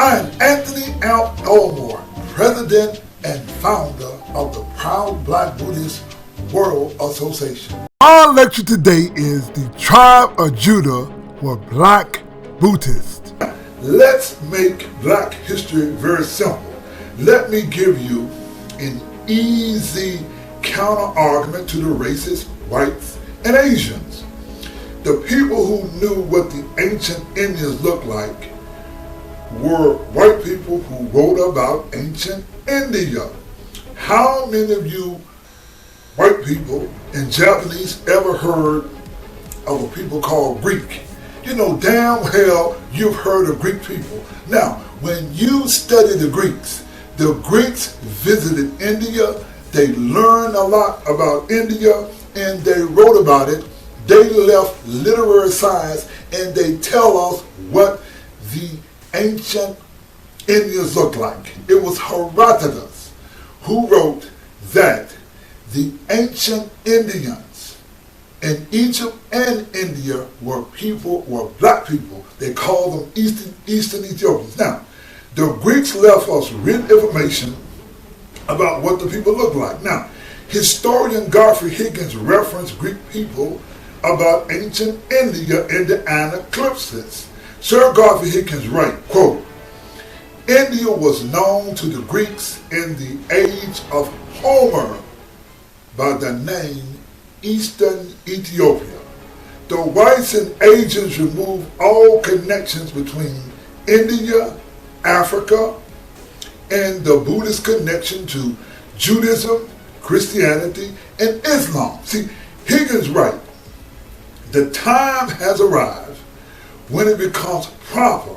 I am Anthony Elmore, President and Founder of the proud Black Buddhist World Association. Our lecture today is The Tribe of Judah were Black Buddhists. Let's make Black history very simple. Let me give you an easy counter-argument to the racists, whites, and Asians. The people who knew what the ancient Indians looked like were white people who wrote about ancient India. How many of you white people and Japanese ever heard of a people called Greek? You know damn well you've heard of Greek people. Now, when you study the Greeks visited India, they learned a lot about India, and they wrote about it. They left literary science, and they tell us what the ancient Indians looked like. It was Herodotus who wrote that the ancient Indians in Egypt and India were black people. They called them Eastern Ethiopians. Now, the Greeks left us written information about what the people looked like. Now, historian Godfrey Higgins referenced Greek people about ancient India in the Anaclipsis. Sir Godfrey Higgins writes, quote, India was known to the Greeks in the age of Homer by the name Eastern Ethiopia. The whites and Asians removed all connections between India, Africa, and the Buddhist connection to Judaism, Christianity, and Islam. See, Higgins writes, the time has arrived when it becomes proper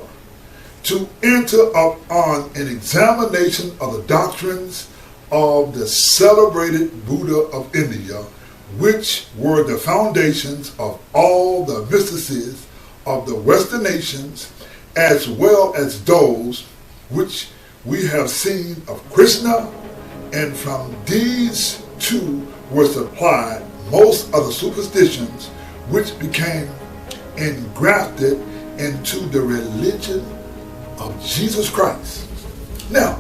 to enter upon an examination of the doctrines of the celebrated Buddha of India, which were the foundations of all the mysticisms of the Western nations, as well as those which we have seen of Krishna, and from these two were supplied most of the superstitions which became engrafted into the religion of Jesus Christ. Now,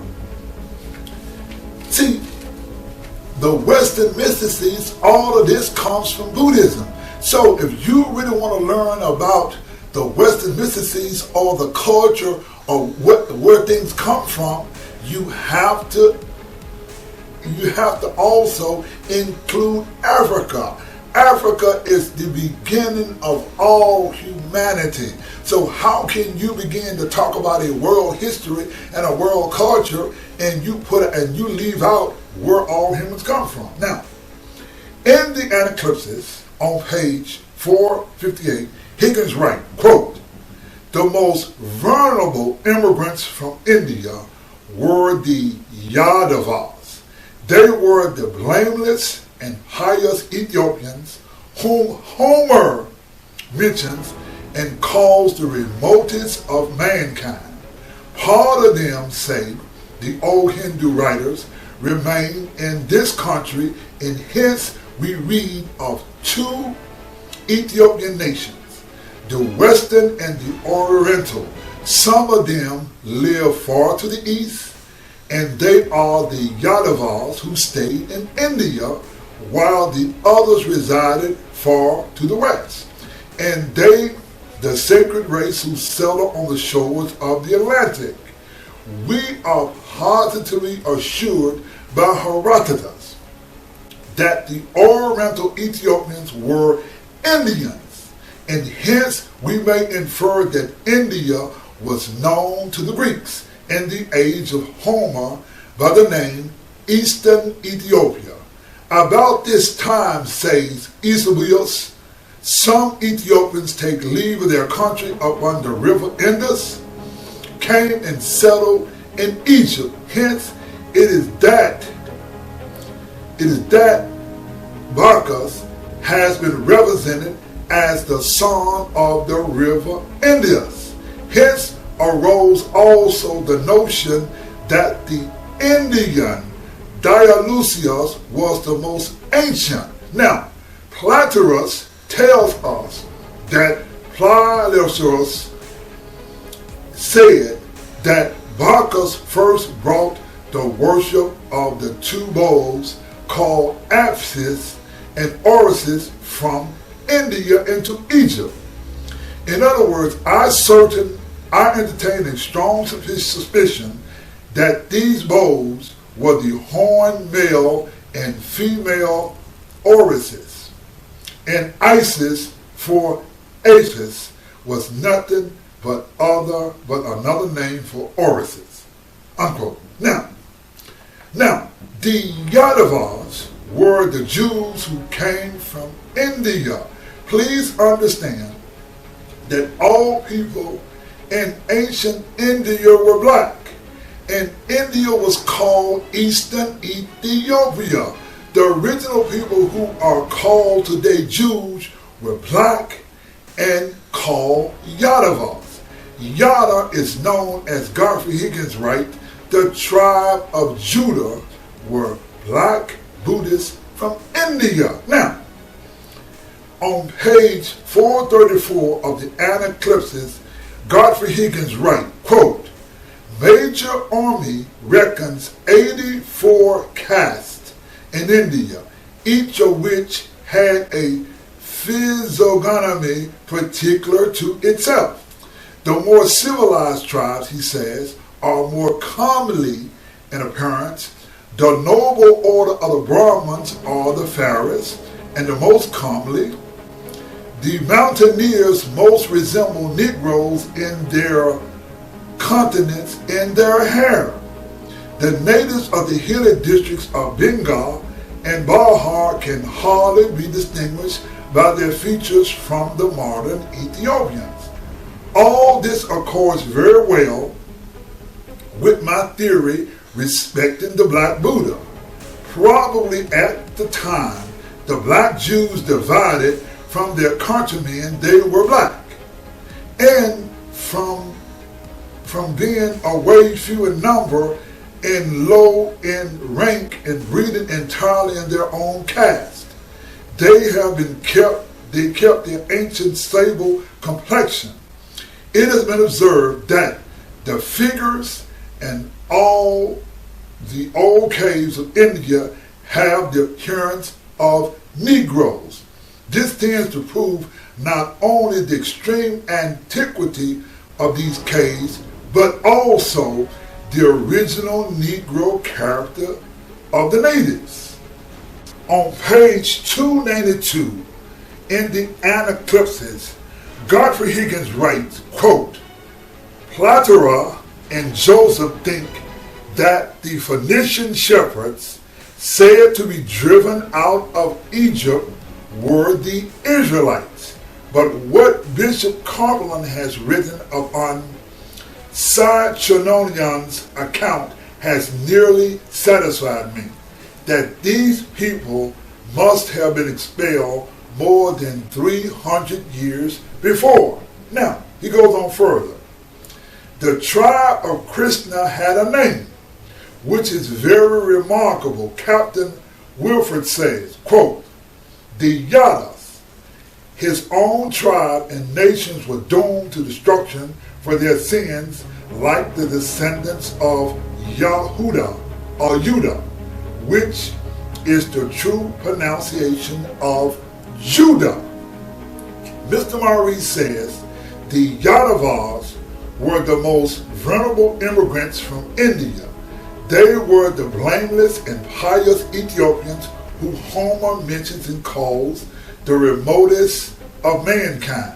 see, the Western mysticism, all of this comes from Buddhism. So if you really want to learn about the Western mysticism or the culture or where things come from, you have to also include Africa. Africa is the beginning of all humanity. So how can you begin to talk about a world history and a world culture and you leave out where all humans come from? Now, in the Anaclipsis on page 458, Higgins writes, quote, the most vulnerable immigrants from India were the Yadavas. They were the blameless and pious Ethiopians whom Homer mentions and calls the remotest of mankind. Part of them, say the old Hindu writers, remain in this country, and hence we read of two Ethiopian nations, the Western and the Oriental. Some of them live far to the east, and they are the Yadavas who stayed in India, while the others resided far to the west. And they, the sacred race who settle on the shores of the Atlantic. We are positively assured by Herodotus that the Oriental Ethiopians were Indians, and hence we may infer that India was known to the Greeks in the age of Homer by the name Eastern Ethiopia. About this time, says Eusebius, some Ethiopians take leave of their country upon the river Indus, came and settled in Egypt. Hence, it is that Bacchus has been represented as the son of the river Indus. Hence arose also the notion that the Indian Dionysius was the most ancient. Now, Platerus tells us that Platerus said that Bacchus first brought the worship of the two bulls called Apis and Osiris from India into Egypt. In other words, I entertain a strong suspicion that these bulls were the horned male and female Osiris, and Isis for Apis was nothing but another name for Osiris. Unquote. Now, the Yadavas were the Jews who came from India. Please understand that all people in ancient India were black, and India was called Eastern Ethiopia. The original people who are called today Jews were black and called Yadavas. Yada is known as Godfrey Higgins Wright. The tribe of Judah were Black Buddhists from India. Now, on page 434 of the Anaclipsis, Godfrey Higgins Wright, quote, "Major army reckons 84 castes in India, each of which had a physiognomy particular to itself. The more civilized tribes," he says, "are more comely in appearance. The noble order of the Brahmans are the fairest and the most comely. The mountaineers most resemble Negroes in their countenance and their hair. The natives of the hilly districts of Bengal and Bihar can hardly be distinguished by their features from the modern Ethiopians. All this accords very well with my theory respecting the Black Buddha. Probably at the time the black Jews divided from their countrymen, they were black. And from being a way few in number and low in rank and breeding entirely in their own caste, they kept their ancient sable complexion. It has been observed that the figures and all the old caves of India have the appearance of Negroes. This tends to prove not only the extreme antiquity of these caves, but also the original Negro character of the natives." On page 292 in the Anaclipsis, Godfrey Higgins writes, quote, "Platerra and Joseph think that the Phoenician shepherds said to be driven out of Egypt were the Israelites. But what Bishop Copeland has written upon Sidonion's account has nearly satisfied me, that these people must have been expelled more than 300 years before." Now, he goes on further. "The tribe of Krishna had a name, which is very remarkable. Captain Wilford says, quote, the Yadas, his own tribe and nations were doomed to destruction for their sins, like the descendants of Yahuda or Judah, which is the true pronunciation of Judah." Mr. Maurice says the Yadavas were the most venerable immigrants from India. They were the blameless and pious Ethiopians who Homer mentions and calls the remotest of mankind.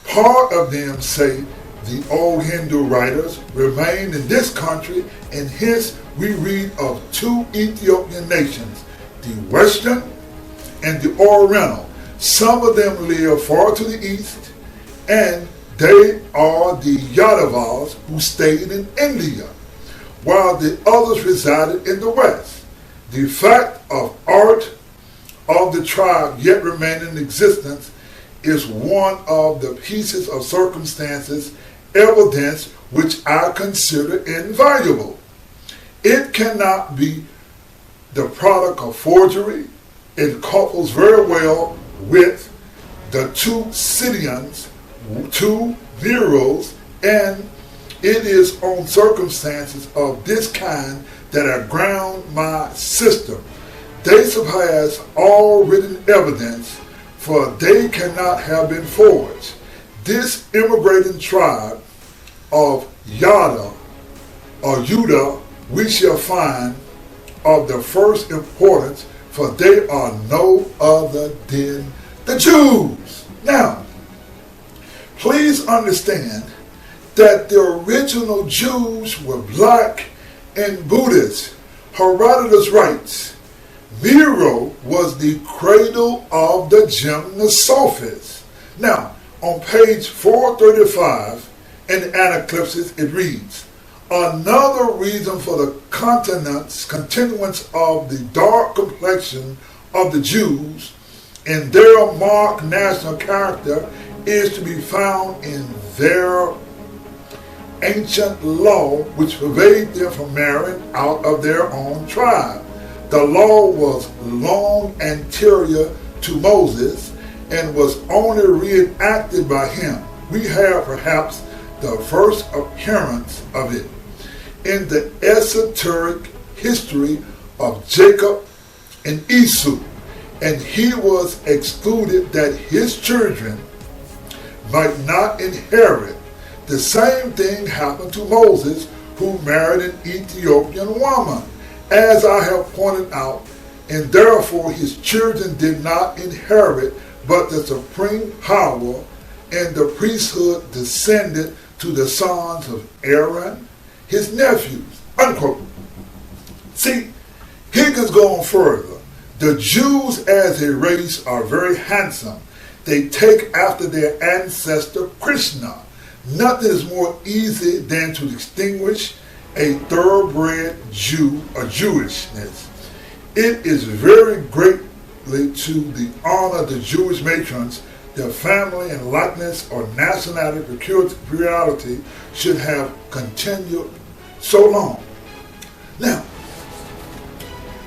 Part of them, say the old Hindu writers, remained in this country, and hence we read of two Ethiopian nations, the Western and the Oriental. Some of them live far to the east, and they are the Yadavas who stayed in India, while the others resided in the west. The fact of art of the tribe yet remaining in existence is one of the pieces of circumstances, evidence which I consider invaluable. It cannot be the product of forgery. It couples very well with the two Scythians, two Neros, and It is on circumstances of this kind that I ground my system. They surpass all written evidence, for they cannot have been forged. This immigrating tribe of Yada or Judah we shall find of the first importance, for they are no other than the Jews. Now, please understand that the original Jews were black and Buddhist. Herodotus writes, Nero was the cradle of the Gymnosophists. Now, on page 435 in the Anaclipsis, it reads, another reason for the continuance of the dark complexion of the Jews and their marked national character is to be found in their ancient law, which forbade them from marrying out of their own tribe. The law was long anterior to Moses and was only reenacted by him. We have perhaps the first appearance of it in the esoteric history of Jacob and Esau, and he was excluded that his children might not inherit. The same thing happened to Moses, who married an Ethiopian woman, as I have pointed out, and therefore his children did not inherit, but the supreme power and the priesthood descended to the sons of Aaron, his nephews, unquote. See, Higgins going further. The Jews as a race are very handsome. They take after their ancestor Krishna. Nothing is more easy than to distinguish a thoroughbred Jew or Jewishness. It is very greatly to the honor of the Jewish matrons their family and likeness or nationality peculiarity should have continued so long. Now,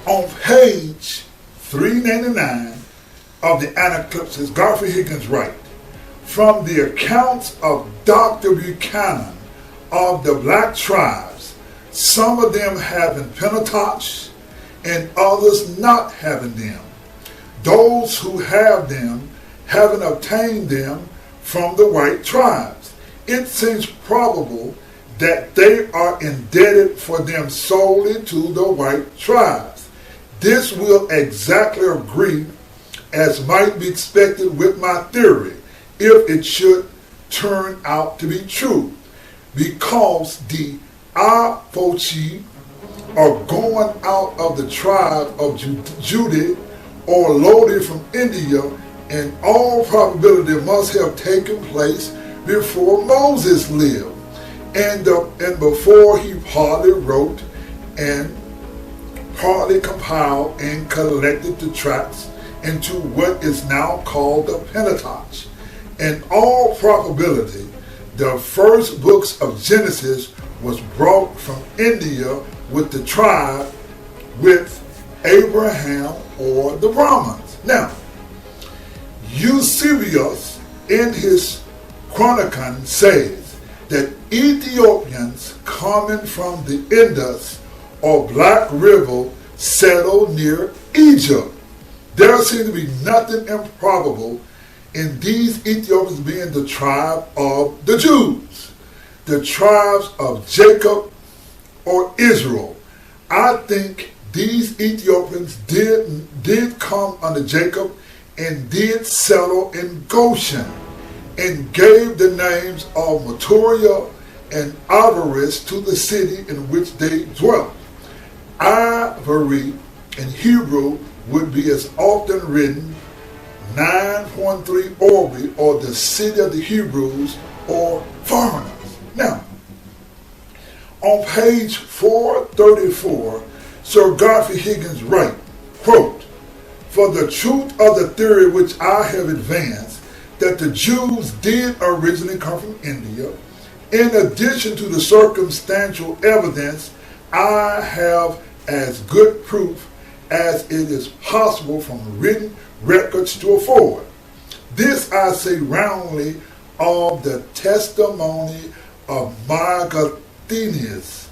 on page 399 of the Anaclipsis, Godfrey Higgins writes, from the accounts of Dr. Buchanan of the black tribes, some of them having pentateuch and others not having them. Those who have them having obtained them from the white tribes. It seems probable that they are indebted for them solely to the white tribes. This will exactly agree as might be expected with my theory, if it should turn out to be true, because the Apochi are going out of the tribe of Judah or loaded from India, in all probability must have taken place before Moses lived, and before he partly wrote and partly compiled and collected the tracts into what is now called the Pentateuch. In all probability, the first books of Genesis was brought from India with the tribe with Abraham or the Brahmans. Now, Eusebius in his Chronicon says that Ethiopians coming from the Indus or Black River settled near Egypt. There seems to be nothing improbable in these Ethiopians being the tribe of the Jews, the tribes of Jacob or Israel. I think these Ethiopians did come under Jacob and did settle in Goshen and gave the names of Maturia and Avaris to the city in which they dwelt. Ivory in Hebrew would be as often written 9.3 Orbi, or the city of the Hebrews, or foreigners. Now, on page 434, Sir Godfrey Higgins writes, quote, for the truth of the theory which I have advanced, that the Jews did originally come from India, in addition to the circumstantial evidence, I have as good proof as it is possible from written records to afford. This I say roundly of the testimony of Magathenius.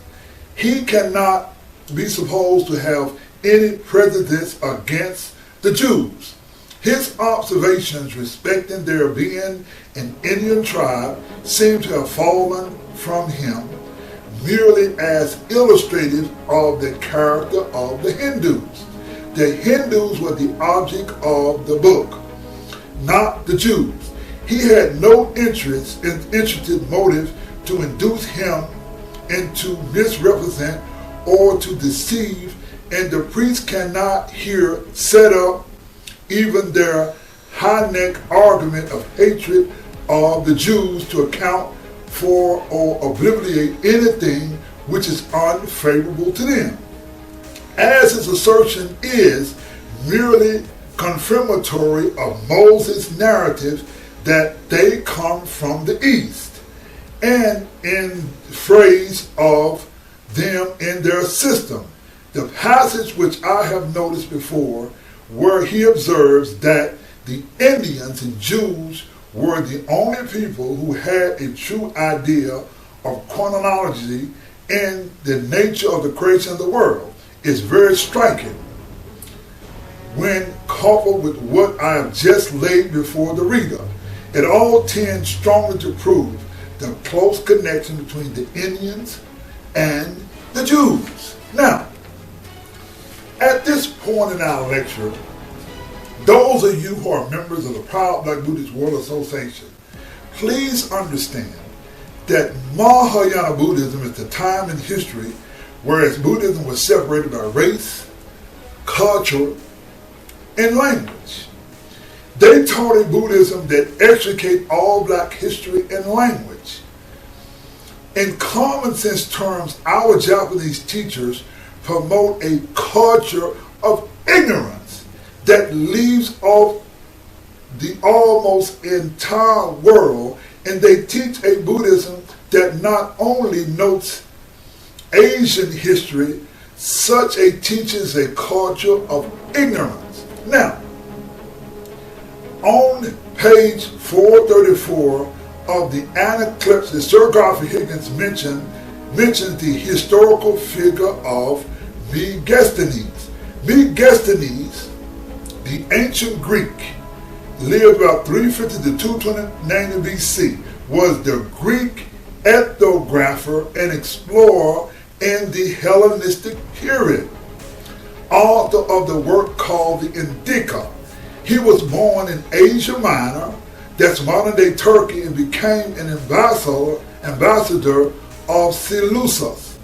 He cannot be supposed to have any prejudice against the Jews. His observations respecting their being an Indian tribe seem to have fallen from him merely as illustrative of the character of the Hindus. The Hindus were the object of the book, not the Jews. He had no interested motive to induce him into misrepresent or to deceive, and the priests cannot here set up even their high-neck argument of hatred of the Jews to account for or obliterate anything which is unfavorable to them, as his assertion is merely confirmatory of Moses' narrative that they come from the east, and in phrase of them in their system. The passage which I have noticed before, where he observes that the Indians and Jews were the only people who had a true idea of chronology and the nature of the creation of the world, is very striking when coupled with what I have just laid before the reader. It all tends strongly to prove the close connection between the Indians and the Jews. Now, at this point in our lecture, those of you who are members of the Proud Black Buddhist World Association, please understand that Mahayana Buddhism is the time in history whereas Buddhism was separated by race, culture, and language. They taught a Buddhism that extricated all black history and language. In common sense terms, our Japanese teachers promote a culture of ignorance that leaves off the almost entire world, and they teach a Buddhism that not only notes Asian history, such a teaches a culture of ignorance. Now, on page 434 of the Anaclypsis, Sir Godfrey Higgins mentions the historical figure of Megasthenes. Megasthenes, the ancient Greek, lived about 350 to 290 BC, was the Greek ethnographer and explorer in the Hellenistic period, author of the work called the Indica. He was born in Asia Minor, that's modern-day Turkey, and became an ambassador of Seleucus,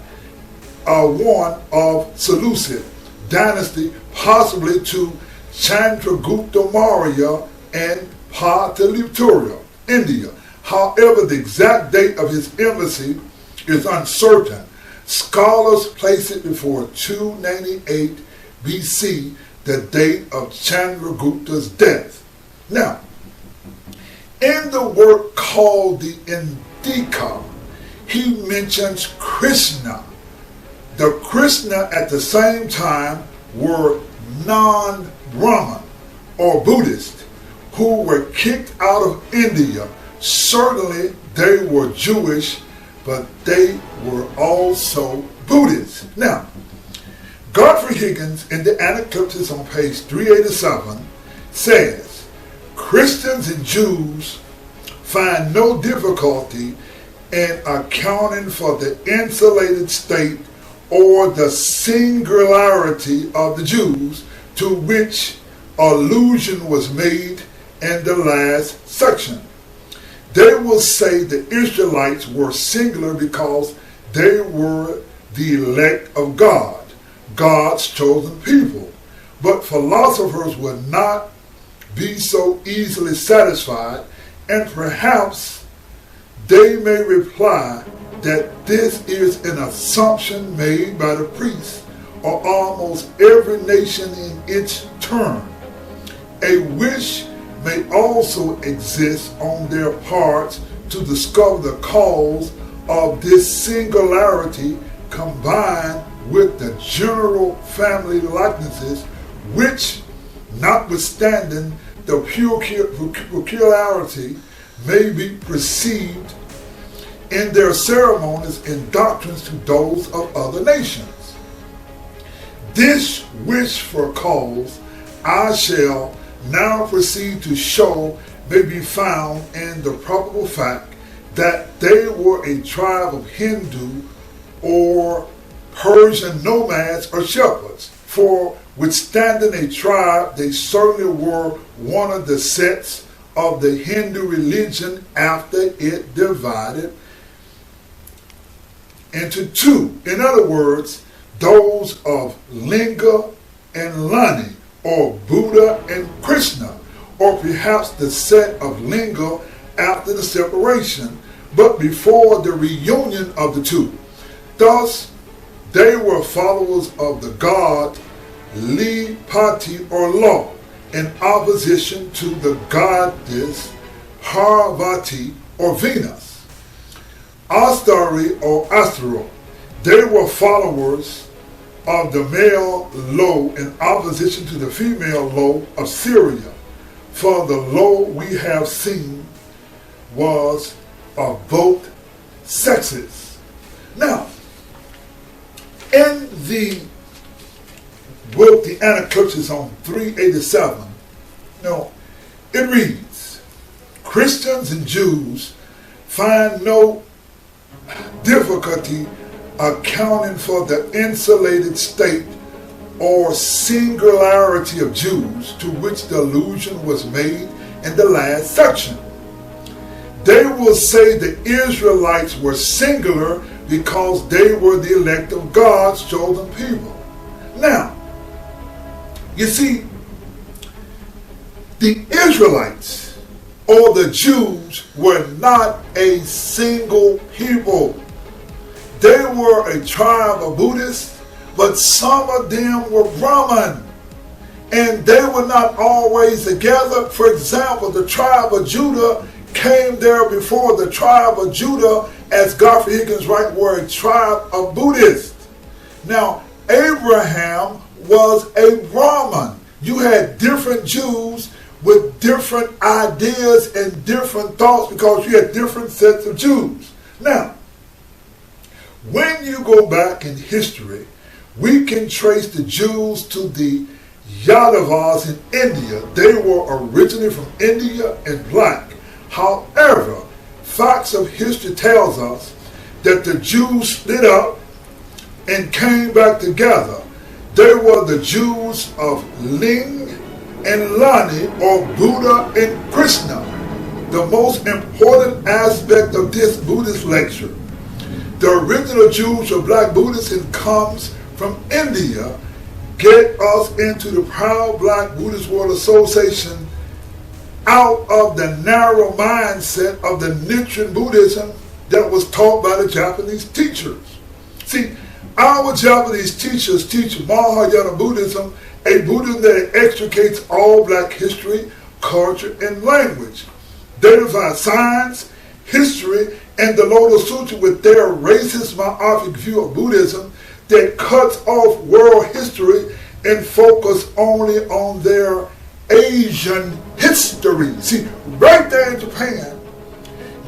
one of Seleucid dynasty, possibly to Chandragupta Maurya and Pataliputra, India. However, the exact date of his embassy is uncertain. Scholars place it before 298 BC, the date of Chandragupta's death. Now, in the work called the Indica, he mentions Krishna. The Krishna at the same time were non-Brahman or Buddhist who were kicked out of India. Certainly they were Jewish, but they were also Buddhist. Now, Godfrey Higgins in the Anaclypsis on page 387 says, Christians and Jews find no difficulty in accounting for the insulated state or the singularity of the Jews, to which allusion was made in the last section. They will say the Israelites were singular because they were the elect of God, God's chosen people. But philosophers will not be so easily satisfied, and perhaps they may reply that this is an assumption made by the priests or almost every nation in its turn. A wish may also exist on their parts to discover the cause of this singularity combined with the general family likenesses, which, notwithstanding the peculiarity, may be perceived in their ceremonies and doctrines to those of other nations. This wish for cause I shall now proceed to show may be found in the probable fact that they were a tribe of Hindu or Persian nomads or shepherds. For withstanding a tribe, they certainly were one of the sects of the Hindu religion after it divided into two. In other words, those of Linga and Lani, or Buddha and Krishna, or perhaps the sect of Linga after the separation, but before the reunion of the two. Thus, they were followers of the god Li Pati or Law, in opposition to the goddess Parvati or Venus. Astari or Astro, they were followers of the male Lo in opposition to the female Lo of Syria. For the Lo we have seen was of both sexes. Now, in the book, the Anaclypsis on 387, it reads, Christians and Jews find no difficulty accounting for the insulated state or singularity of Jews, to which the allusion was made in the last section. They will say the Israelites were singular because they were the elect of God's chosen people. Now, you see, the Israelites or the Jews were not a single people. They were a tribe of Buddhists, but some of them were Brahman, and they were not always together. For example, the tribe of Judah came there before the tribe of Judah, as Godfrey Higgins writes, were a tribe of Buddhists. Now, Abraham was a Brahman. You had different Jews with different ideas and different thoughts because you had different sets of Jews. Now, when you go back in history, we can trace the Jews to the Yadavas in India. They were originally from India and black. However, facts of history tells us that the Jews split up and came back together. They were the Jews of Ling and Lani, or Buddha and Krishna. The most important aspect of this Buddhist lecture, the original Jews were Black Buddhists and comes from India, get us into the proud Black Buddhist World Association out of the narrow mindset of the Nichiren Buddhism that was taught by the Japanese teachers. See, our Japanese teachers teach Mahayana Buddhism, a Buddhism that extricates all black history, culture, and language. They divide science, history, and the Lotus Sutra with their racist, myopic view of Buddhism that cuts off world history and focus only on their Asian history. See, right there in Japan,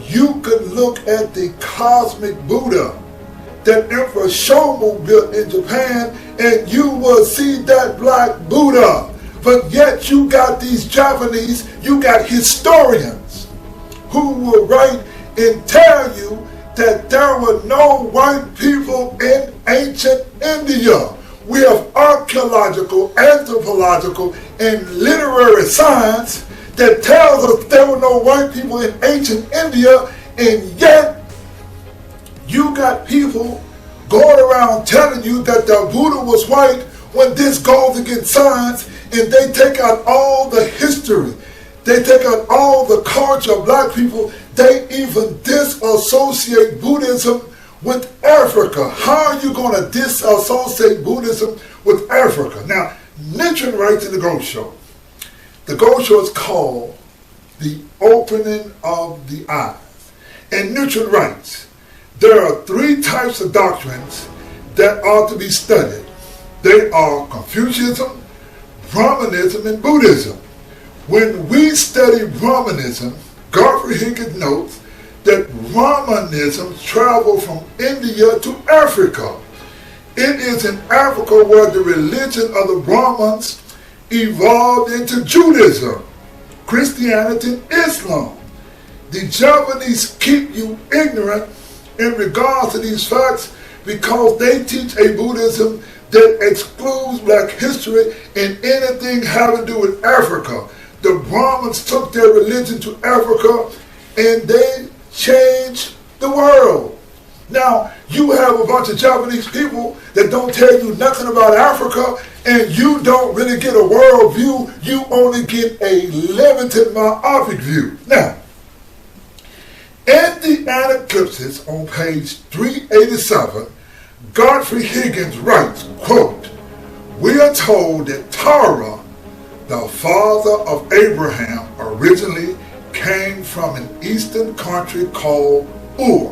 you could look at the cosmic Buddha that Emperor Shomu built in Japan, and you will see that black Buddha. But yet you got these Japanese, you got historians who will write and tell you that there were no white people in ancient India. We have archaeological, anthropological, and literary science that tells us there were no white people in ancient India, and yet you got people going around telling you that the Buddha was white when this goes against science, and they take out all the history. They take out all the culture of black people. They even disassociate Buddhism with Africa. How are you going to disassociate Buddhism with Africa? Now, Nichiren writes in the Ghost Show. The Ghost Show is called The Opening of the Eyes. And Nichiren writes, there are three types of doctrines that are to be studied. They are Confucianism, Brahmanism, and Buddhism. When we study Brahmanism, Godfrey Higgins notes that Brahmanism traveled from India to Africa. It is in Africa where the religion of the Brahmans evolved into Judaism, Christianity, and Islam. The Javanese keep you ignorant in regards to these facts because they teach a Buddhism that excludes black history and anything having to do with Africa. The Brahmins took their religion to Africa and they changed the world. Now, you have a bunch of Japanese people that don't tell you nothing about Africa, and you don't really get a world view. You only get a limited myopic view. Now, in the Anaclipsis on page 387, Godfrey Higgins writes, quote, "We are told that Terah, the father of Abraham, originally came from an eastern country called Ur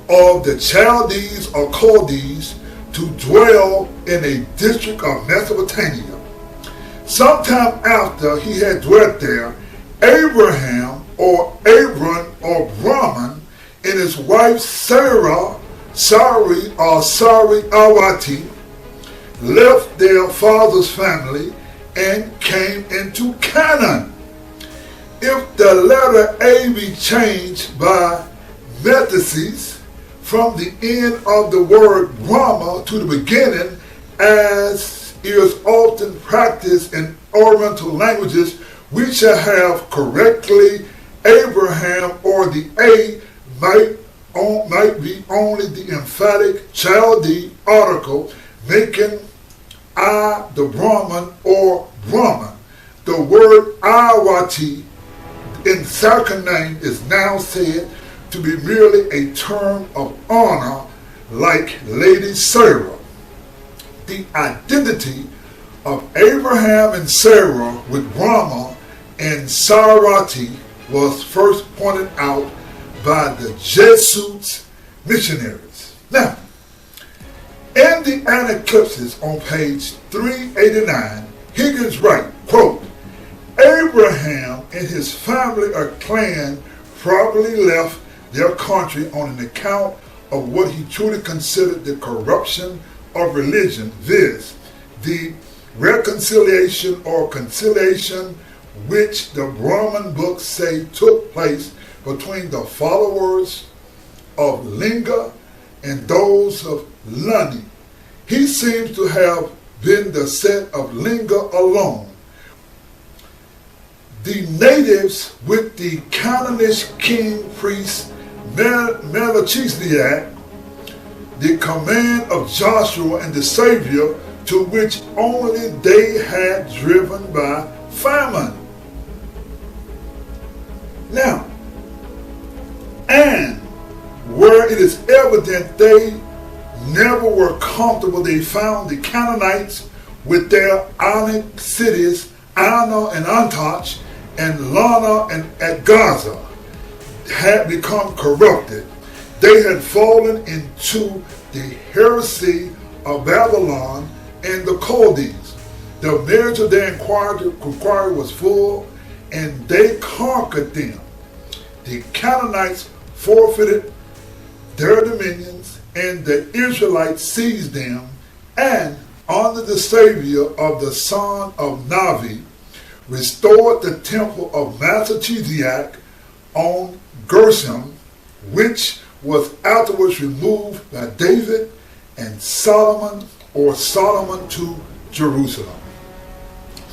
of the Chaldees or Chaldees to dwell in a district of Mesopotamia. Sometime after he had dwelt there, Abraham or Abram or Brahman and his wife Sarah, Awati, left their father's family and came into Canaan. If the letter A be changed by metathesis from the end of the word Brahma to the beginning, as is often practiced in Oriental languages, we shall have correctly Abraham, or the A might be only the emphatic Chaldee article, making I the Brahman or Brahman. The word Awati in second name is now said to be merely a term of honor, like Lady Sarah. The identity of Abraham and Sarah with Brahma and Sarati was first pointed out by the Jesuits missionaries. Now, in the Anaclipsis on page 389, Higgins writes, quote, "Abraham and his family or clan probably left their country on an account of what he truly considered the corruption of religion, viz., the reconciliation or conciliation which the Brahman books say took place between the followers of Linga and those of Lani. He seems to have been the set of Linga alone. The natives with the Canaanite king priest Melchizedek, the command of Joshua and the Savior, to which only they had driven by famine. Now, and where it is evident they never were comfortable, they found the Canaanites with their Anak cities, Anna and Antach, and Lana and at Gaza, had become corrupted. They had fallen into the heresy of Babylon and the Chaldees. The marriage of their inquiry was full, and they conquered them. The Canaanites forfeited their dominions, and the Israelites seized them, and under the savior of the son of Navi, restored the temple of Melchizedek on Gershom, which was afterwards removed by David and Solomon to Jerusalem.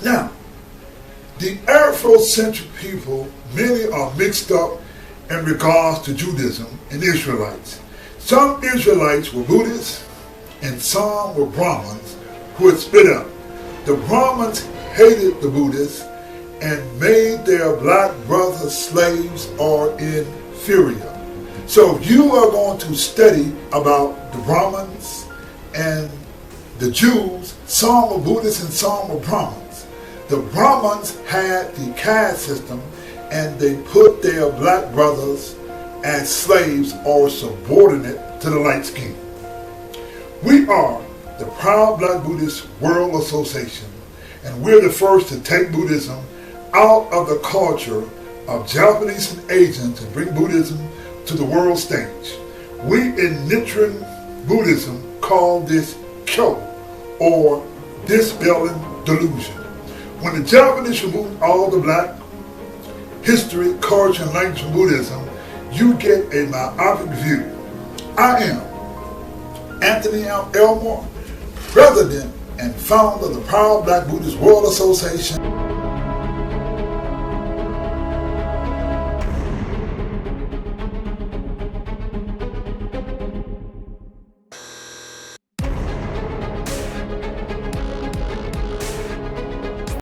Now, the Afro-Centric people, many are mixed up in regards to Judaism and Israelites. Some Israelites were Buddhists and some were Brahmins who had split up. The Brahmins hated the Buddhists and made their black brothers slaves or inferior. So if you are going to study about the Brahmins and the Jews, some were Buddhists and some were Brahmins. The Brahmins had the caste system, and they put their black brothers as slaves or subordinate to the light skin. We are the Proud Black Buddhist World Association, and we're the first to take Buddhism out of the culture of Japanese and Asians to bring Buddhism to the world stage. We in Nichiren Buddhism call this Kyo, or dispelling delusion. When the Japanese removed all the black history, culture, and language from Buddhism, you get a myopic view. I am Anthony Elmore, President and Founder of the Black Buddhist World Association.